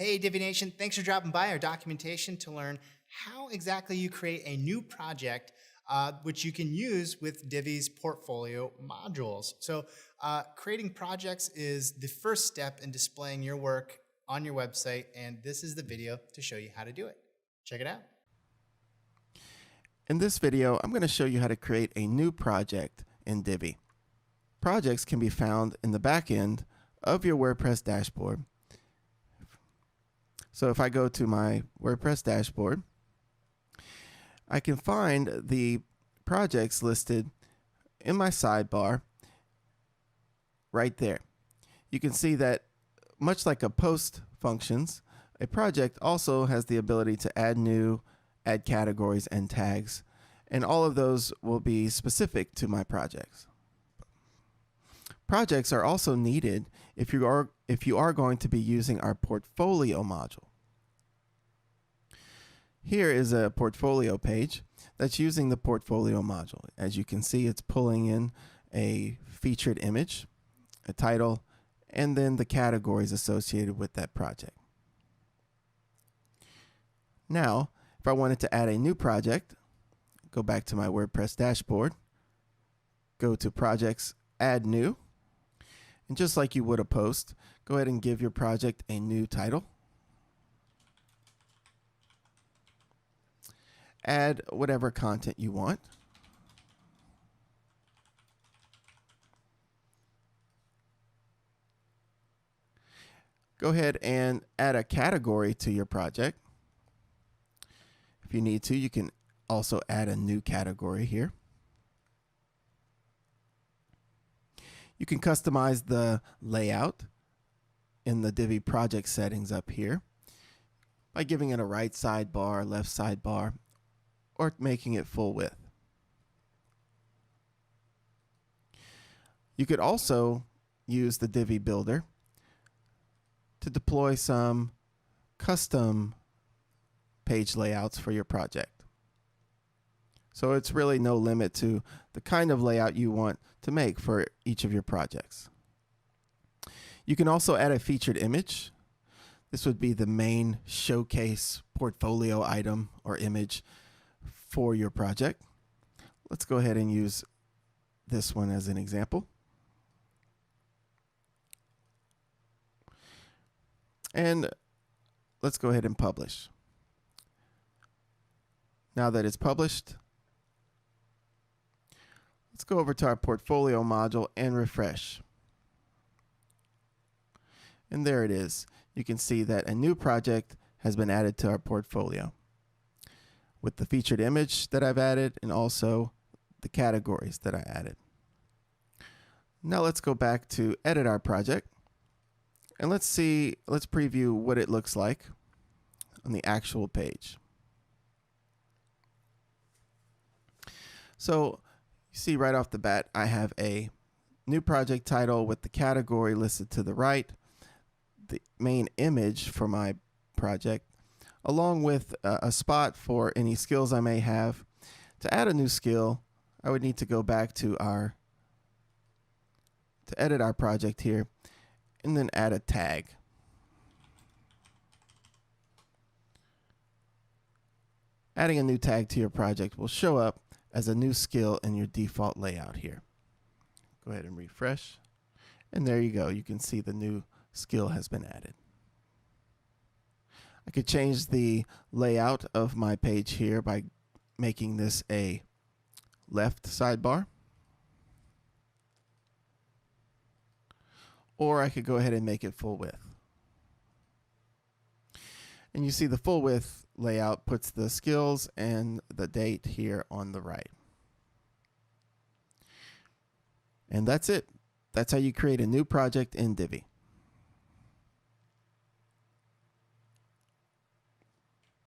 Hey, Divi Nation, thanks for dropping by our documentation to learn how exactly you create a new project which you can use with Divi's portfolio modules. So creating projects is the first step in displaying your work on your website, and this is the video to show you how to do it. Check it out. In this video, I'm going to show you how to create a new project in Divi. Projects can be found in the back end of your WordPress dashboard. So if I go to my WordPress dashboard, I can find the projects listed in my sidebar right there. You can see that much like a post functions, a project also has the ability to add new, add categories and tags, and all of those will be specific to my projects. Projects are also needed if you are going to be using our portfolio module. Here is a portfolio page that's using the portfolio module. As you can see, it's pulling in a featured image, a title, and then the categories associated with that project. Now, if I wanted to add a new project, go back to my WordPress dashboard, go to Projects, Add New, and just like you would a post, go ahead and give your project a new title. Add whatever content you want. Go ahead and add a category to your project. If you need to, you can also add a new category here. You can customize the layout in the Divi project settings up here by giving it a right sidebar, left sidebar, or making it full width. You could also use the Divi builder to deploy some custom page layouts for your project. So it's really no limit to the kind of layout you want to make for each of your projects. You can also add a featured image. This would be the main showcase portfolio item or image for your project. Let's go ahead and use this one as an example. And let's go ahead and publish. Now that it's published, let's go over to our portfolio module and refresh. And there it is. You can see that a new project has been added to our portfolio with the featured image that I've added and also the categories that I added. Now let's go back to edit our project and let's preview what it looks like on the actual page. So you see right off the bat, I have a new project title with the category listed to the right, the main image for my project, along with a spot for any skills I may have. To add a new skill, I would need to go back to edit our project here and then add a tag. Adding a new tag to your project will show up as a new skill in your default layout here. Go ahead and refresh. And there you go. You can see the new skill has been added. I could change the layout of my page here by making this a left sidebar. Or I could go ahead and make it full width. And you see the full width layout puts the skills and the date here on the right. And that's it. That's how you create a new project in Divi.